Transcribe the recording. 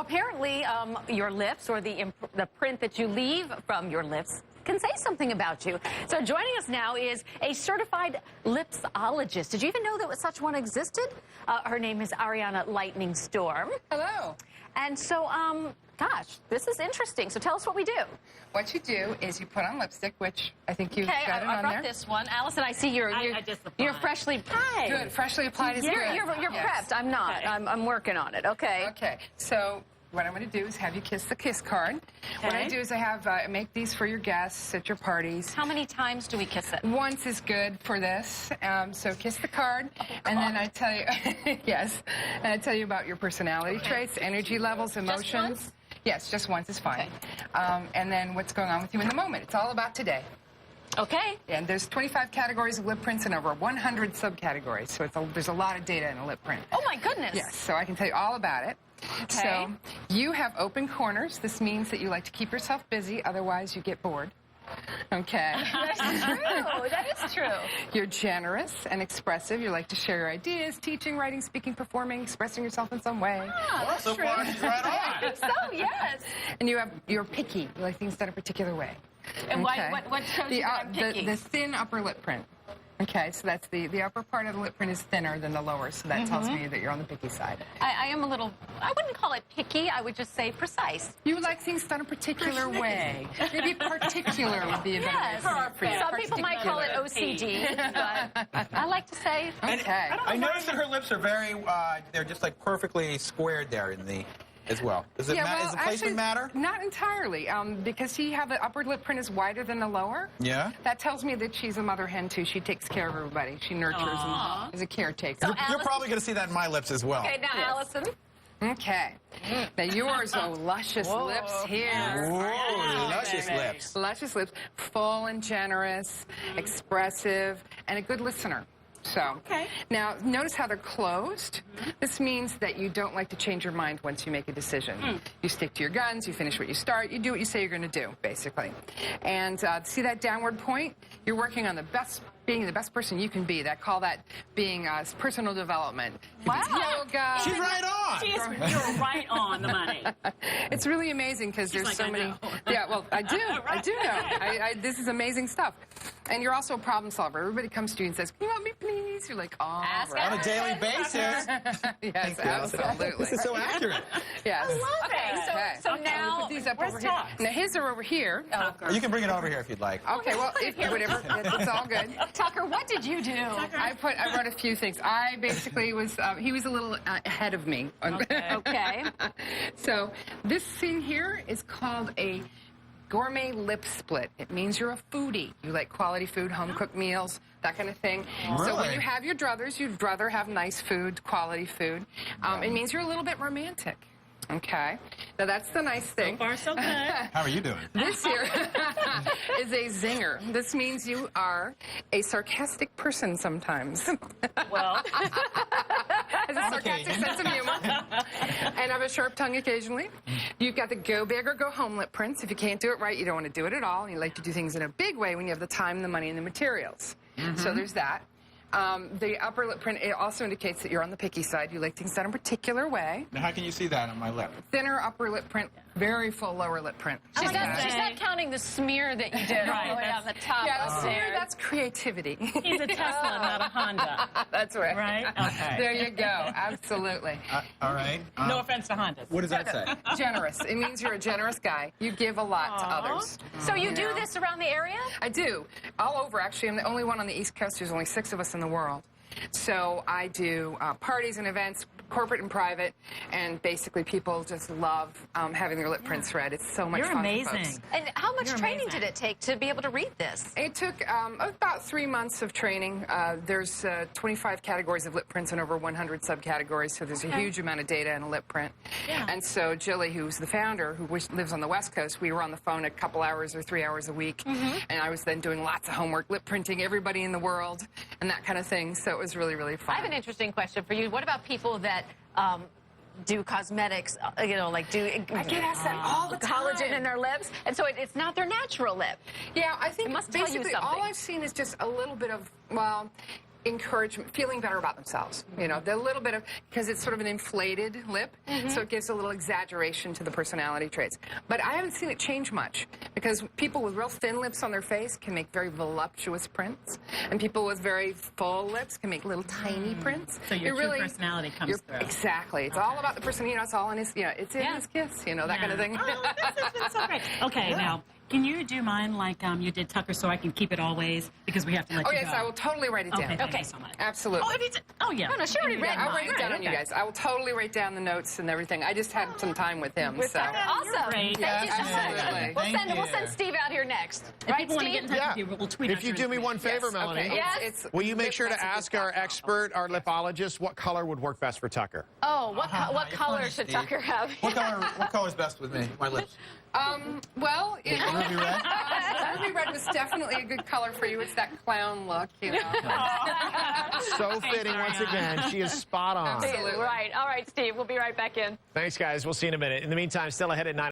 apparently your lips or the print that you leave from your lips can say something about you. So joining us now is a certified lipsologist. Did you even know that such one existed? Her name is Ariana Lightning Storm. Hello. And so, gosh, this is interesting. So tell us what we do. What you do is you put on lipstick, which I think you've got it on there. I brought this one. Allison, I see you're freshly applied. Good. Freshly applied is good. You're prepped. I'm not. Okay. I'm working on it. Okay. Okay. So what I'm going to do is have you kiss the kiss card. Okay. What I do is I have make these for your guests at your parties. How many times do we kiss it? Once is good for this. So kiss the card, and then I tell you, yes, and I tell you about your personality traits, energy levels, emotions. Just once? Yes, just once is fine. Okay. And then what's going on with you in the moment. It's all about today. Okay. And there's 25 categories of lip prints and over 100 subcategories. So there's a lot of data in a lip print. Oh, my goodness. Yes, so I can tell you all about it. Okay. So you have open corners. This means that you like to keep yourself busy, otherwise you get bored. Okay. That's true. That is true. You're generous and expressive. You like to share your ideas, teaching, writing, speaking, performing, expressing yourself in some way. Ah, that's so true. far, she's right on. I think so, yes. And you're picky. You like things done a particular way. And what shows you that I'm picky? The thin upper lip print. Okay, so that's the upper part of the lip print is thinner than the lower, so that tells me that you're on the picky side. I am a little, I wouldn't call it picky, I would just say precise. You like things done a particular way. Maybe particular would be a better way to say it for you. Some people might call it OCD, but I like to say. Okay. I noticed that her lips are very, they're just like perfectly squared there in the, as well. Does it matter? Does the placement matter? Not entirely, because the upper lip print is wider than the lower. Yeah. That tells me that she's a mother hen too. She takes care of everybody. She nurtures and is a caretaker. So You're probably going to see that in my lips as well. Okay, now Allison. Okay. Now yours are luscious lips here. Whoa, luscious lips. Luscious lips, full and generous, expressive, and a good listener. So, now notice how they're closed. This means that you don't like to change your mind once you make a decision. You stick to your guns, you finish what you start, you do what you say you're going to do, basically. And see that downward point? You're working on being the best person you can be. Call that being personal development. Wow. Yoga. She's right on. You're right on the money. It's really amazing because there's like, so I many. know. Yeah, well, I do. I do know. This is amazing stuff. And you're also a problem solver. Everybody comes to you and says, "Can you help me, please?" You're like, "Oh, Ask right." On a daily basis. Yes, absolutely. This is so accurate. Yes. I love it. So now, Put these up where's over here. Todd? Now his are over here. You can bring it over here if you'd like. Okay, well, whatever. It's all good. Tucker, what did you do? I wrote a few things. I basically was, he was a little ahead of me. Okay. So this thing here is called a gourmet lip split. It means you're a foodie. You like quality food, home-cooked meals, that kind of thing. Really? So when you have your druthers, you'd rather have nice food, quality food. It means you're a little bit romantic. Okay. Now that's the nice thing. So far, so good. How are you doing? This here is a zinger. This means you are a sarcastic person sometimes. Well, Has a sarcastic sense of humor. And have a sharp tongue occasionally. You've got the go big or go home lip prints. If you can't do it right, you don't want to do it at all. You like to do things in a big way when you have the time, the money, and the materials. So there's that. The upper lip print, it also indicates that you're on the picky side. You like things done a particular way. Now, how can you see that on my lip? Thinner upper lip print, very full lower lip print. She's not counting the smear that you did all the way on the top. Yeah, up the there. smear, that's creativity. he's a Tesla, not a Honda. That's right. Right? Okay. There you go. Absolutely. All right. No offense to Hondas. What does that say? Generous. It means you're a generous guy. You give a lot to others. So you do this around the area? I do. All over, actually. I'm the only one on the East Coast. There's only 6 of us in the world. So I do parties and events, corporate and private, and basically people just love having their lip prints read. It's so much You're fun amazing. for folks. And how much You're training amazing. did it take to be able to read this? It took about 3 months of training. There's 25 categories of lip prints and over 100 subcategories, so there's a huge amount of data in a lip print. Yeah. And so Jilly, who's the founder, who lives on the West Coast, we were on the phone a couple hours or 3 hours a week, and I was then doing lots of homework, lip printing everybody in the world, and that kind of thing, so it was really, really fun. I have an interesting question for you. What about people that do cosmetics, like do I get asked that all the collagen time. in their lips, and so it's not their natural lip. Yeah, I think It must tell you basically something. all I've seen is just a little bit of, well, encouragement, feeling better about themselves. You know, the little bit of, because it's sort of an inflated lip, so it gives a little exaggeration to the personality traits. But I haven't seen it change much, because people with real thin lips on their face can make very voluptuous prints, and people with very full lips can make little tiny prints. So your true personality comes through. Exactly. It's all about the person. You know, it's all in his, it's in his kiss, you know, that kind of thing. Oh, that's so great. Okay, now, can you do mine like you did Tucker, so I can keep it always, because we have to let you go? Oh, yes, I will totally write it down. Okay, thank you so much. Absolutely. Oh, yeah. No, she already read I'll mine. write it down on you guys. I will totally write down the notes and everything. I just had some time with him. So. Awesome. great. Thank you so Absolutely. much. We'll send Steve out here next. If Right, people want to get in Steve? touch with you, we'll tweet If you do me one favor, Melanie, Okay. Yes? will you make sure to ask our expert, our lipologist, what color would work best for Tucker? Oh, what You're color funny, should Steve. Tucker have? What color's best with me? My lips. Well, Ruby red? Ruby red was definitely a good color for you. It's that clown look, you know. So fitting once again. She is spot on. Absolutely. Right. All right, Steve. We'll be right back in. Thanks, guys. We'll see you in a minute. In the meantime, still ahead at 9.